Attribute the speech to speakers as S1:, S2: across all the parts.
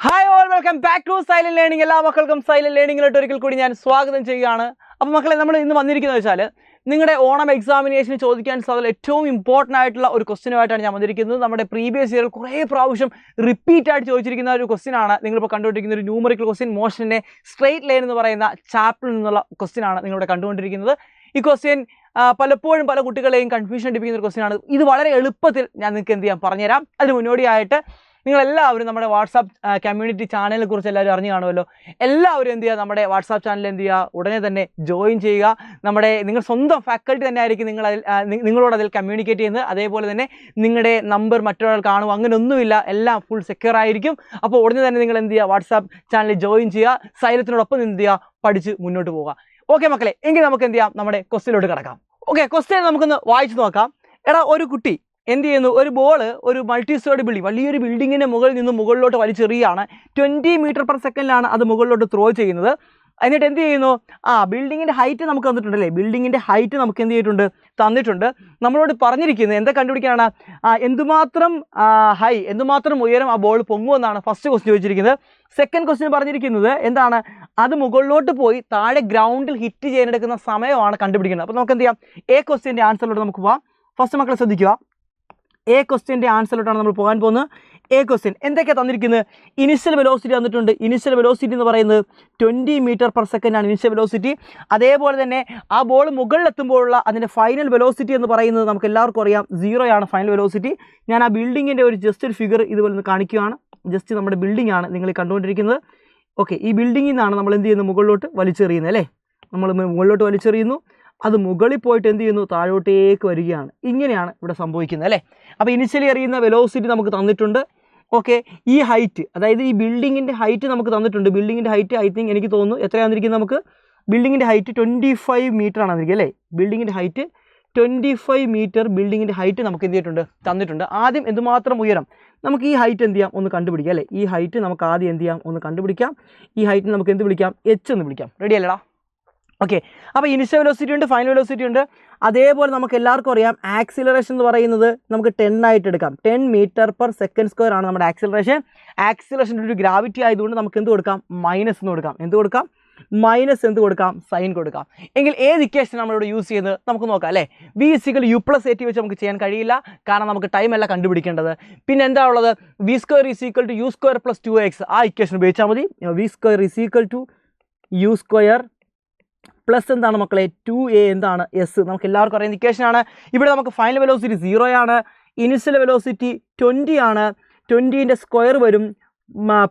S1: Hi all, welcome back to Silent Learning. എല്ലാ മക്കൾക്കും silent ലേണിംഗിലോട്ട് ഒരിക്കൽ കൂടി ഞാൻ സ്വാഗതം ചെയ്യുകയാണ്. അപ്പോൾ മക്കളെ, നമ്മൾ ഇന്ന് വന്നിരിക്കുന്നത് വെച്ചാൽ നിങ്ങളുടെ ഓണം എക്സാമിനേഷന് ചോദിക്കാൻ സാധ്യത ഏറ്റവും ഇമ്പോർട്ടൻ്റ് ആയിട്ടുള്ള ഒരു ക്വസ്റ്റിനുമായിട്ടാണ് ഞാൻ വന്നിരിക്കുന്നത്. നമ്മുടെ പ്രീവിയസ് ഇയർ കുറേ പ്രാവശ്യം റിപ്പീറ്റ് ആയിട്ട് ചോദിച്ചിരിക്കുന്ന ഒരു ക്വസ്റ്റിനാണ് നിങ്ങളിപ്പോൾ കണ്ടുകൊണ്ടിരിക്കുന്ന ഒരു ന്യൂമറിക്കൽ ക്വസ്റ്റ്യൻ. മോഷൻ്റെ സ്ട്രെയിറ്റ് ലൈൻ എന്ന് പറയുന്ന ചാപ്റ്ററിൽ നിന്നുള്ള ക്വസ്റ്റിനാണ് നിങ്ങളിവിടെ കണ്ടുകൊണ്ടിരിക്കുന്നത്. ഈ ക്വസ്റ്റ്യൻ പലപ്പോഴും പല കുട്ടികളെയും കൺഫ്യൂഷൻ അടിപ്പിക്കുന്ന ഒരു ക്വസ്റ്റ്യനാണ്. ഇത് വളരെ എളുപ്പത്തിൽ ഞാൻ നിങ്ങൾക്ക് എന്ത് ചെയ്യാം പറഞ്ഞുതരാം. അതിന് മുന്നോടിയായിട്ട് നിങ്ങളെല്ലാവരും നമ്മുടെ വാട്സാപ്പ് കമ്മ്യൂണിറ്റി ചാനലിനെ കുറിച്ച് എല്ലാവരും അറിഞ്ഞു കാണുമല്ലോ. എല്ലാവരും എന്ത് ചെയ്യുക, നമ്മുടെ വാട്സാപ്പ് ചാനൽ എന്ത് ചെയ്യുക, ഉടനെ തന്നെ ജോയിൻ ചെയ്യുക. നിങ്ങൾ സ്വന്തം ഫാക്കൽറ്റി തന്നെ ആയിരിക്കും നിങ്ങളോട് അതിൽ കമ്മ്യൂണിക്കേറ്റ് ചെയ്യുന്നത്. അതേപോലെ തന്നെ നിങ്ങളുടെ നമ്പർ മറ്റൊരാൾ കാണും, അങ്ങനെയൊന്നുമില്ല, എല്ലാം ഫുൾ സെക്യൂർ ആയിരിക്കും. അപ്പോൾ ഉടനെ തന്നെ നിങ്ങൾ എന്ത് ചെയ്യുക, വാട്സാപ്പ് ചാനലിൽ ജോയിൻ ചെയ്യുക. സൈലത്തിനോടൊപ്പം എന്ത് ചെയ്യുക, പഠിച്ച് മുന്നോട്ട് പോവുക. ഓക്കെ മക്കളെ, എങ്കിൽ നമുക്ക് എന്ത് ചെയ്യാം, നമ്മുടെ ക്വസ്റ്റ്യനിലോട്ട് കിടക്കാം. ഓക്കെ, ക്വസ്റ്റ്യൻ നമുക്കൊന്ന് വായിച്ചു നോക്കാം. എടാ, ഒരു കുട്ടി എന്ത് ചെയ്യുന്നു, ഒരു ബോൾ ഒരു മൾട്ടി സ്റ്റോറി ബിൽഡിംഗ്, വലിയൊരു ബിൽഡിങ്ങിൻ്റെ മുകളിൽ നിന്ന് മുകളിലോട്ട് വലിച്ചെറിയാണ്. 20 മീറ്റർ പെർ സെക്കൻഡിലാണ് അത് മുകളിലോട്ട് ത്രോ ചെയ്യുന്നത്. എന്നിട്ട് എന്ത് ചെയ്യുന്നു, ബിൽഡിങ്ങിൻ്റെ ഹൈറ്റ് നമുക്ക് തന്നിട്ടുണ്ടല്ലേ, ബിൽഡിങ്ങിൻ്റെ ഹൈറ്റ് നമുക്ക് എന്ത് ചെയ്തിട്ടുണ്ട്, തന്നിട്ടുണ്ട്. നമ്മളോട് പറഞ്ഞിരിക്കുന്നത് എന്താ കണ്ടുപിടിക്കാനാണ്, എന്തുമാത്രം എന്തുമാത്രം ഉയരം ആ ബോൾ പൊങ്ങുമെന്നാണ് ഫസ്റ്റ് ക്വസ്റ്റ്യൻ ചോദിച്ചിരിക്കുന്നത്. സെക്കൻഡ് ക്വസ്റ്റ്യൻ പറഞ്ഞിരിക്കുന്നത് എന്താണ്, അത് മുകളിലോട്ട് പോയി താഴെ ഗ്രൗണ്ടിൽ ഹിറ്റ് ചെയ്യാനെടുക്കുന്ന സമയമാണ് കണ്ടുപിടിക്കുന്നത്. അപ്പോൾ നമുക്ക് എന്ത് ചെയ്യാം, എ ക്വസ്റ്റ്യൻ്റെ ആൻസറിലോട്ട് നമുക്ക് പോകാം. ഫസ്റ്റ് മക്കളെ ശ്രദ്ധിക്കുക, എ ക്വസ്റ്റ്യൻ്റെ ആൻസറിലോട്ടാണ് നമ്മൾ പോകാൻ പോകുന്നത്. എ ക്വസ്റ്റ്യൻ എന്തൊക്കെയാണ് തന്നിരിക്കുന്നത്, ഇനിഷ്യൽ വെലോസിറ്റി തന്നിട്ടുണ്ട്. ഇനിഷ്യൽ വെലോസിറ്റി എന്ന് പറയുന്നത് 20 മീറ്റർ പെർ സെക്കൻഡാണ് ഇനിഷ്യൽ വെലോസിറ്റി. അതേപോലെ തന്നെ ആ ബോൾ മുകളിലെത്തുമ്പോഴുള്ള അതിൻ്റെ ഫൈനൽ വെലോസിറ്റി എന്ന് പറയുന്നത് നമുക്ക് എല്ലാവർക്കും അറിയാം, 0 ആണ് ഫൈനൽ വെലോസിറ്റി. ഞാൻ ആ ബിൽഡിങ്ങിൻ്റെ ജസ്റ്റ് ഒരു ഫിഗർ ഇതുപോലെ ഒന്ന് കാണിക്കുകയാണ്. ജസ്റ്റ് നമ്മുടെ ബിൽഡിംഗ് ആണ് നിങ്ങൾ കണ്ടുകൊണ്ടിരിക്കുന്നത്. ഓക്കെ, ഈ ബിൽഡിങ്ങിൽ നിന്നാണ് നമ്മൾ എന്ത് ചെയ്യുന്നത്, മുകളിലോട്ട് വലിച്ചെറിയുന്നത് അല്ലേ. നമ്മൾ മുകളിലോട്ട് വലിച്ചെറിയുന്നു, അത് മുകളിൽ പോയിട്ട് എന്ത് ചെയ്യുന്നു, താഴോട്ടേക്ക് വരികയാണ്. ഇങ്ങനെയാണ് ഇവിടെ സംഭവിക്കുന്നത് അല്ലേ. അപ്പോൾ ഇനിഷ്യലി എറിയുന്ന വെലോസിറ്റി നമുക്ക് തന്നിട്ടുണ്ട്. ഓക്കെ, ഈ ഹൈറ്റ്, അതായത് ഈ ബിൽഡിങ്ങിൻ്റെ ഹൈറ്റ് നമുക്ക് തന്നിട്ടുണ്ട്. ബിൽഡിങ്ങിൻ്റെ ഹൈറ്റ് എനിക്ക് തോന്നുന്നു എത്രയാണ് തന്നിരിക്കുന്നത്, നമുക്ക് ബിൽഡിങ്ങിൻ്റെ ഹൈറ്റ് 25 മീറ്റർ ആണ് തന്നിരിക്കുന്നത് അല്ലേ. ബിൽഡിങ്ങിൻ്റെ ഹൈറ്റ് 25 മീറ്റർ ബിൽഡിങ്ങിൻ്റെ ഹൈറ്റ് നമുക്ക് എന്ത് ചെയ്തിട്ടുണ്ട്, തന്നിട്ടുണ്ട്. ആദ്യം എന്തുമാത്രം ഉയരം, നമുക്ക് ഈ ഹൈറ്റ് എന്ത് ചെയ്യാം, ഒന്ന് കണ്ടുപിടിക്കാം അല്ലേ. ഈ ഹൈറ്റ് നമുക്ക് ആദ്യം എന്ത് ചെയ്യാം, ഒന്ന് കണ്ടുപിടിക്കാം. ഈ ഹൈറ്റ് നമുക്ക് എന്ത് വിളിക്കാം, എച്ച് എന്ന് വിളിക്കാം. റെഡി അല്ലേടാ. ഓക്കെ, അപ്പോൾ ഇനിഷ്യൽ വെലോസിറ്റി ഉണ്ട്, ഫൈനൽ വെലോസിറ്റി ഉണ്ട്. അതേപോലെ നമുക്ക് എല്ലാവർക്കും അറിയാം ആക്സിലറേഷൻ എന്ന് പറയുന്നത് നമുക്ക് 10 ആയിട്ട് എടുക്കാം. 10 മീറ്റർ പെർ സെക്കൻഡ് സ്ക്വയർ ആണ് നമ്മുടെ ആക്സിലറേഷൻ. ആക്സിലറേഷൻ്റെ ഒരു ഗ്രാവിറ്റി ആയതുകൊണ്ട് നമുക്ക് എന്ത് കൊടുക്കാം, മൈനസ് എന്ന് കൊടുക്കാം. എന്ത് കൊടുക്കാം, മൈനസ് എന്ത് കൊടുക്കാം, സൈൻ കൊടുക്കാം. എങ്കിൽ ഏത് ഇക്വേഷൻ നമ്മളിവിടെ യൂസ് ചെയ്യുന്നത് നമുക്ക് നോക്കാം അല്ലേ. v = u+at വെച്ച് നമുക്ക് ചെയ്യാൻ കഴിയില്ല, കാരണം നമുക്ക് ടൈം അല്ല കണ്ടുപിടിക്കേണ്ടത്. പിന്നെ എന്താ ഉള്ളത്, v² = u² + 2x. ആ ഇക്വേഷൻ ഉപയോഗിച്ചാൽ മതി. v² = u² പ്ലസ് എന്താണ് മക്കളെ, 2a എന്താണ്, എസ്. നമുക്ക് എല്ലാവർക്കും അറിയുന്ന ഇക്വേഷനാണ്. ഇവിടെ നമുക്ക് ഫൈനൽ വെലോസിറ്റി 0 ആണ്, ഇനിഷ്യൽ വെലോസിറ്റി 20 ആണ്. 20ൻ്റെ സ്ക്വയർ വരും,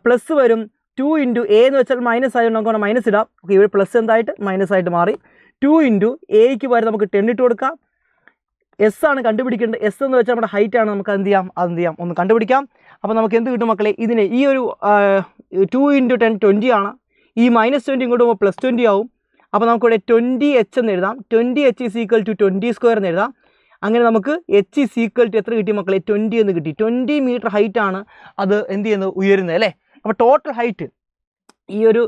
S1: പ്ലസ് വരും. 2 × a എന്ന് വെച്ചാൽ മൈനസ് ആയതുകൊണ്ട് നമുക്ക് മൈനസ് ഇടാം. ഓക്കെ, ഇവിടെ പ്ലസ് എന്തായിട്ട് മൈനസ് ആയിട്ട് മാറി. 2 × aക്ക് വരെ നമുക്ക് 10 ഇട്ട് കൊടുക്കാം. എസ് ആണ് കണ്ടുപിടിക്കേണ്ടത്. എസ് എന്ന് വെച്ചാൽ നമ്മുടെ ഹൈറ്റ് ആണ്. നമുക്ക് എന്ത് ചെയ്യാം, ഒന്ന് കണ്ടുപിടിക്കാം. അപ്പോൾ നമുക്ക് എന്ത് കിട്ടും മക്കളെ, ഇതിന് ഈ ഒരു 2 × 10 20 ആണ്. ഈ -20 ഇങ്ങോട്ട് പോകുമ്പോൾ +20 ആവും. അപ്പോൾ നമുക്കിവിടെ 20h എന്ന് എഴുതാം. 20h = 20² എന്ന് എഴുതാം. അങ്ങനെ നമുക്ക് h = എത്ര കിട്ടി മക്കളെ, 20 എന്ന് കിട്ടി. 20 മീറ്റർ ഹൈറ്റ് ആണ് അത് എന്ത് ചെയ്യുന്നത്, ഉയരുന്നത് അല്ലേ. അപ്പോൾ ടോട്ടൽ ഹൈറ്റ്, ഈ ഒരു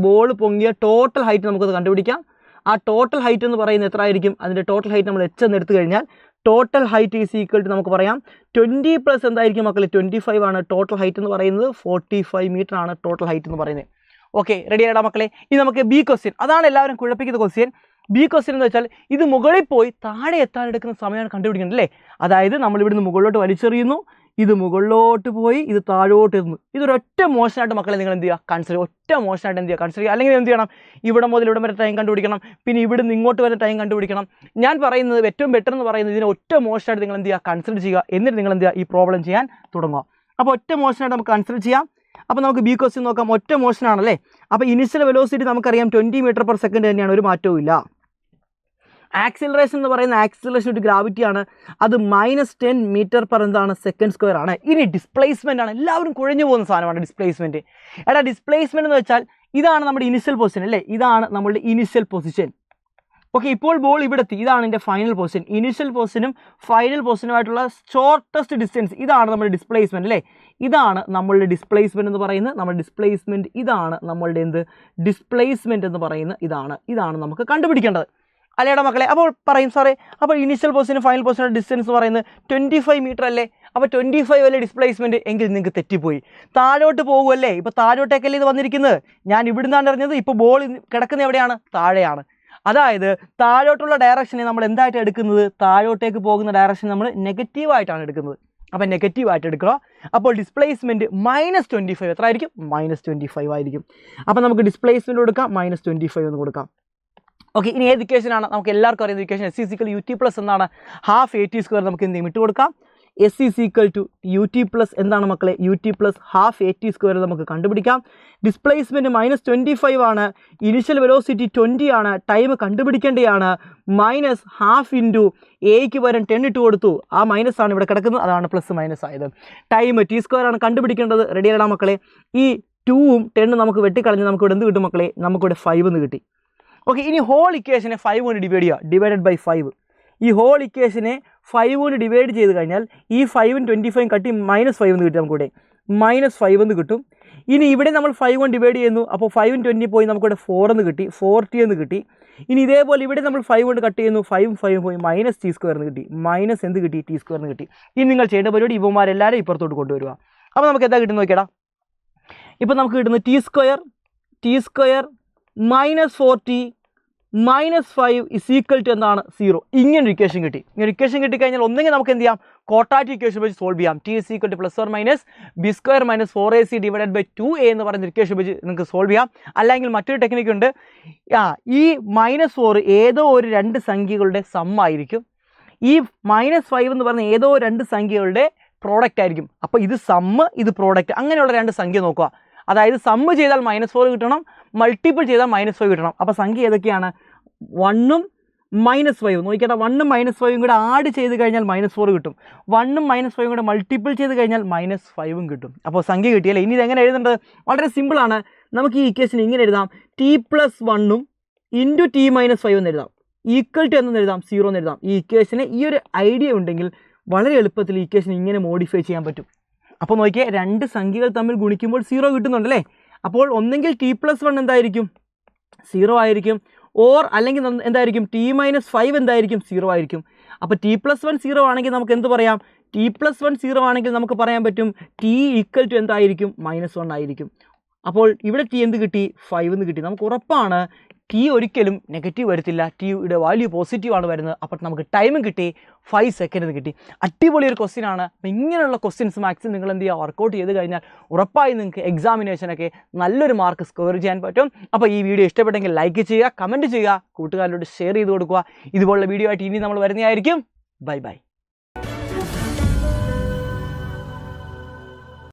S1: ബോൾ പൊങ്ങിയ ടോട്ടൽ ഹൈറ്റ് നമുക്കത് കണ്ടുപിടിക്കാം. ആ ടോട്ടൽ ഹൈറ്റ് എന്ന് പറയുന്നത് എത്ര ആയിരിക്കും, അതിൻ്റെ ടോട്ടൽ ഹൈറ്റ് നമ്മൾ h എന്ന് എടുത്തു കഴിഞ്ഞാൽ ടോട്ടൽ ഹൈറ്റ് = നമുക്ക് പറയാം 20 + എന്തായിരിക്കും മക്കളെ, 25 ആണ് ടോട്ടൽ ഹൈറ്റ് എന്ന് പറയുന്നത്. 45 മീറ്റർ ആണ് ടോട്ടൽ ഹൈറ്റ് എന്ന് പറയുന്നത്. ഓക്കെ, റെഡി ആയിടാ മക്കളെ. ഇനി നമുക്ക് ബി ക്വസ്റ്റ്യൻ, അതാണ് എല്ലാവരും കുഴപ്പിക്കുന്ന ക്വസ്റ്റ്യൻ. ബി ക്വസ്റ്റ്യൻ എന്ന് വെച്ചാൽ ഇത് മുകളിൽ പോയി താഴെ എത്താൻ എടുക്കുന്ന സമയമാണ് കണ്ടുപിടിക്കേണ്ടത് അല്ലേ. അതായത് നമ്മൾ ഇവിടുന്ന് മുകളിലോട്ട് വലിച്ചെറിയുന്നു, ഇത് മുകളിലോട്ട് പോയി ഇത് താഴോട്ട് എത്തുന്നു. ഇതൊരൊറ്റ മോഷനായിട്ട് മക്കളെ നിങ്ങൾ എന്ത് ചെയ്യുക, കൺസിഡർ ചെയ്യുക. ഒറ്റ മോഷനായിട്ട് എന്ത് ചെയ്യുക, കൺസിഡർ ചെയ്യുക. അല്ലെങ്കിൽ എന്ത് ചെയ്യണം, ഇവിടെ മുതൽ ഇവിടെ വരെ ടൈം കണ്ടുപിടിക്കണം, പിന്നെ ഇവിടുന്ന് ഇങ്ങോട്ട് വരെ ടൈം കണ്ടുപിടിക്കണം. ഞാൻ പറയുന്നത് ഏറ്റവും ബെറ്റർ എന്ന് പറയുന്നത് ഇതിനെ ഒറ്റ മോഷനായിട്ട് നിങ്ങൾ എന്ത് ചെയ്യുക, കൺസിഡർ ചെയ്യുക. എന്നിട്ട് നിങ്ങൾ എന്ത് ചെയ്യുക, ഈ പ്രോബ്ലം ചെയ്യാൻ തുടങ്ങുക. അപ്പോൾ ഒറ്റ മോഷനായിട്ട് നമുക്ക് കൺസിഡർ ചെയ്യാം. അപ്പോൾ നമുക്ക് ബി ക്വസ്റ്റ്യൻ നോക്കാം. ഒറ്റ മോഷൻ ആണല്ലേ. അപ്പോൾ ഇനിഷ്യൽ വെലോസിറ്റി നമുക്കറിയാം 20 മീറ്റർ പെർ സെക്കൻഡ് തന്നെയാണ്, ഒരു മാറ്റവും ഇല്ല. ആക്സിലറേഷൻ എന്ന് പറയുന്ന ആക്സിലറേഷൻ ഒരു ഗ്രാവിറ്റിയാണ്, അത് -10 മീറ്റർ പെർ എന്താണ്, സെക്കൻഡ് സ്ക്വയർ ആണ്. ഇനി ഡിസ്പ്ലേസ്മെൻ്റ് ആണ്, എല്ലാവരും കുഴഞ്ഞു പോകുന്ന സാധനമാണ് ഡിസ്പ്ലേസ്മെൻറ്റ്. എടാ, ഡിസ്പ്ലേസ്മെൻറ്റ് എന്ന് വെച്ചാൽ ഇതാണ് നമ്മുടെ ഇനിഷ്യൽ പൊസിഷൻ അല്ലേ, ഇതാണ് നമ്മളുടെ ഇനിഷ്യൽ പൊസിഷൻ. ഓക്കെ, ഇപ്പോൾ ബോൾ ഇവിടെ എത്തി, ഇതാണ് എൻ്റെ ഫൈനൽ പൊസിഷൻ. ഇനിഷ്യൽ പൊസിഷനും ഫൈനൽ പൊസിഷനുമായിട്ടുള്ള ഷോർട്ടസ്റ്റ് ഡിസ്റ്റൻസ്, ഇതാണ് നമ്മുടെ ഡിസ്പ്ലേസ്മെൻറ്റ് അല്ലേ. ഇതാണ് നമ്മളുടെ ഡിസ്പ്ലേസ്മെൻറ്റ് എന്ന് പറയുന്നത്. നമ്മുടെ ഡിസ്പ്ലേസ്മെൻറ്റ് ഇതാണ് നമ്മളുടെ ഡിസ്പ്ലേസ്മെൻറ്റ് എന്ന് പറയുന്നത് ഇതാണ് നമുക്ക് കണ്ടുപിടിക്കേണ്ടത്. അല്ലേടാ മക്കളെ. അപ്പോൾ പറയും സാറേ, അപ്പോൾ ഇനിഷ്യൽ പൊസിഷനും ഫൈനൽ പൊസിഷനും ഡിസ്റ്റൻസ് എന്ന് പറയുന്നത് 25 മീറ്റർ അല്ലേ. അപ്പോൾ 25 അല്ലേ ഡിസ്പ്ലേസ്മെൻറ്റ് എങ്കിൽ നിങ്ങൾക്ക് തെറ്റിപ്പോയി. താഴോട്ട് പോകുമല്ലേ, ഇപ്പോൾ താഴോട്ടേക്കല്ലേ ഇത് വന്നിരിക്കുന്നത്. ഞാൻ ഇവിടുന്നാണ് അറിഞ്ഞത്, ഇപ്പോൾ ബോൾ കിടക്കുന്നത് എവിടെയാണ്, താഴെയാണ്. അതായത് താഴോട്ടുള്ള ഡയറക്ഷനെ നമ്മൾ എന്തായിട്ട് എടുക്കുന്നത്, താഴോട്ടേക്ക് പോകുന്ന ഡയറക്ഷൻ നമ്മൾ നെഗറ്റീവായിട്ടാണ് എടുക്കുന്നത്. അപ്പോൾ നെഗറ്റീവായിട്ട് എടുക്കുക. അപ്പോൾ ഡിസ്പ്ലേസ്മെൻറ്റ് -25 എത്ര ആയിരിക്കും, -25 ആയിരിക്കും. അപ്പോൾ നമുക്ക് ഡിസ്പ്ലേസ്മെൻറ്റ് കൊടുക്കാം, -25 എന്ന് കൊടുക്കാം. ഓക്കെ, ഇനി ഏത് ഇക്വേഷനാണ്, നമുക്ക് എല്ലാവർക്കും അറിയുന്ന ഇക്വേഷൻ S = UT+ എന്നാണ്. ½ AT² നമുക്ക് എന്ത് ചെയ്യും, ഇട്ട് കൊടുക്കാം. S = UT+ എന്താണ് മക്കളെ, UT+ ½ AT² നമുക്ക് കണ്ടുപിടിക്കാം. ഡിസ്പ്ലേസ്മെൻറ്റ് -25 ആണ്, ഇനിഷ്യൽ വെലോസിറ്റി 20 ആണ്, ടൈം കണ്ടുപിടിക്കേണ്ടതാണ്. -12 × Aക്ക് പകരം 10 ഇട്ട് കൊടുത്തു, ആ മൈനസ് ആണ് ഇവിടെ കിടക്കുന്നത്, അതാണ് +- ആയത്. ടൈം T² ആണ് കണ്ടുപിടിക്കേണ്ടത്. റെഡിയാണോ മക്കളെ? ഈ 2ഉം 10 നമുക്ക് വെട്ടിക്കളഞ്ഞ് നമുക്ക് ഇവിടെ എന്ത് കിട്ടും മക്കളെ, നമുക്കിവിടെ 5 എന്ന് കിട്ടി. ഓക്കെ, ഇനി ഹോൾ ഇക്വേഷനെ 5 കൊണ്ട് ഡിവൈഡ് ചെയ്യുക, /5. ഈ ഹോൾ ഇക്വേഷനെ 5 കൊണ്ട് ഡിവൈഡ് ചെയ്ത് കഴിഞ്ഞാൽ ഈ 5ഉം 25ഉം കട്ടി -5 എന്ന് കിട്ടും, നമുക്കിവിടെ -5 എന്ന് കിട്ടും. ഇനി ഇവിടെ നമ്മൾ 5 കൊണ്ട് ഡിവൈഡ് ചെയ്യുന്നു, അപ്പോൾ 5ഉം 20 പോയി നമുക്കിവിടെ 4 എന്ന് കിട്ടി, 4t എന്ന് കിട്ടി. ഇനി ഇതേപോലെ ഇവിടെ നമ്മൾ 5 കൊണ്ട് കട്ട് ചെയ്യുന്നു, 5ഉം 5ഉം പോയി -t² എന്ന് കിട്ടി, എന്ത് കിട്ടി, t² എന്ന് കിട്ടി. ഇനി നിങ്ങൾ ചെയ്യേണ്ട പരിപാടി ഇവന്മാരെല്ലാവരും ഇപ്പുറത്തോട്ട് കൊണ്ടുവരിക. അപ്പോൾ നമുക്ക് എന്താ കിട്ടുന്നത് നോക്കിയടാ. ഇപ്പോൾ നമുക്ക് കിട്ടുന്നത് t² -4t -5 = എന്താണ്, 0. ഇങ്ങനൊരു ഇക്വേഷൻ കിട്ടി. ഇങ്ങനെ ഇക്വേഷൻ കിട്ടിക്കഴിഞ്ഞാൽ ഒന്നെങ്കിൽ നമുക്ക് എന്ത് ചെയ്യാം, ക്വാഡ്രാറ്റിക് ഇക്വേഷൻ വെച്ച് സോൾവ് ചെയ്യാം. t = +or - b² - 4ac / 2a എന്ന് പറയുന്ന ഇക്വേഷൻ വെച്ച് നിങ്ങൾക്ക് സോൾവ് ചെയ്യാം. അല്ലെങ്കിൽ മറ്റൊരു ടെക്നിക്ക് ഉണ്ട്. ഈ -4 ഏതോ ഒരു 2 സംഖ്യകളുടെ സം ആയിരിക്കും. ഈ -5 എന്ന് പറയുന്ന ഏതോ 2 സംഖ്യകളുടെ പ്രോഡക്റ്റ് ആയിരിക്കും. അപ്പോൾ ഇത് സമ്മ്, ഇത് പ്രോഡക്റ്റ്, അങ്ങനെയുള്ള 2 സംഖ്യ നോക്കുക. അതായത് സമ്മ് ചെയ്താൽ -4 കിട്ടണം, മൾട്ടിപ്പിൾ ചെയ്താൽ -5 കിട്ടണം. അപ്പോൾ സംഖ്യ ഏതൊക്കെയാണ്, 1ഉം -5. നോക്കിക്കേട്ടാ, 1ഉം -5ഉം കൂടെ ആഡ് ചെയ്ത് കഴിഞ്ഞാൽ -4 കിട്ടും. 1ഉം -5ഉം കൂടെ മൾട്ടിപ്പിൾ ചെയ്ത് കഴിഞ്ഞാൽ -5ഉം കിട്ടും. അപ്പോൾ സംഖ്യ കിട്ടിയല്ലേ. ഇനി ഇതെങ്ങനെ എഴുതേണ്ടത്, വളരെ സിമ്പിളാണ്. നമുക്ക് ഈ ഇക്വേഷൻ ഇങ്ങനെ എഴുതാം, t+1ഉം × t - 5 എന്ന് എഴുതാം, ഈക്വൽ ടു എന്ന് എഴുതാം, 0 എന്ന് എഴുതാം. ഈ ഇക്വേഷന് ഈ ഒരു ഐഡിയ ഉണ്ടെങ്കിൽ വളരെ എളുപ്പത്തിൽ ഈ ഇക്വേഷൻ ഇങ്ങനെ മോഡിഫൈ ചെയ്യാൻ പറ്റും. അപ്പോൾ നോക്കിയാൽ 2 സംഖ്യകൾ തമ്മിൽ ഗുണിക്കുമ്പോൾ 0 കിട്ടുന്നുണ്ടല്ലേ. അപ്പോൾ ഒന്നെങ്കിൽ t+1 എന്തായിരിക്കും, 0 ആയിരിക്കും. അല്ലെങ്കിൽ എന്തായിരിക്കും, t - 5 എന്തായിരിക്കും, 0 ആയിരിക്കും. അപ്പോൾ t+1 0 ആണെങ്കിൽ നമുക്ക് എന്ത് പറയാം, t+1 0 ആണെങ്കിൽ നമുക്ക് പറയാൻ പറ്റും t = എന്തായിരിക്കും, -1 ആയിരിക്കും. അപ്പോൾ ഇവിടെ t എന്ത് കിട്ടി, 5 എന്ന് കിട്ടി. നമുക്ക് ഉറപ്പാണ് t ഒരിക്കലും നെഗറ്റീവ് വരത്തില്ല, ടിയുടെ വാല്യൂ പോസിറ്റീവാണ് വരുന്നത്. അപ്പോൾ നമുക്ക് ടൈമും കിട്ടി, 5 സെക്കൻഡ് എന്ന് കിട്ടി. അടിപൊളി ഒരു ക്വസ്റ്റ്യൻ ആണ്. അപ്പോൾ ഇങ്ങനെയുള്ള ക്വസ്റ്റ്യൻസ് മാക്സിമം നിങ്ങൾ എന്ത് ചെയ്യുക, വർക്കൗട്ട് ചെയ്ത് കഴിഞ്ഞാൽ ഉറപ്പായി നിങ്ങൾക്ക് എക്സാമിനേഷനൊക്കെ നല്ലൊരു മാർക്ക് സ്കോർ ചെയ്യാൻ പറ്റും. അപ്പോൾ ഈ വീഡിയോ ഇഷ്ടപ്പെട്ടെങ്കിൽ ലൈക്ക് ചെയ്യുക, കമൻറ്റ് ചെയ്യുക, കൂട്ടുകാരിലോട്ട് ഷെയർ ചെയ്ത് കൊടുക്കുക. ഇതുപോലുള്ള വീഡിയോ ആയിട്ട് ഇനി നമ്മൾ വരുന്നതായിരിക്കും. Bye bye.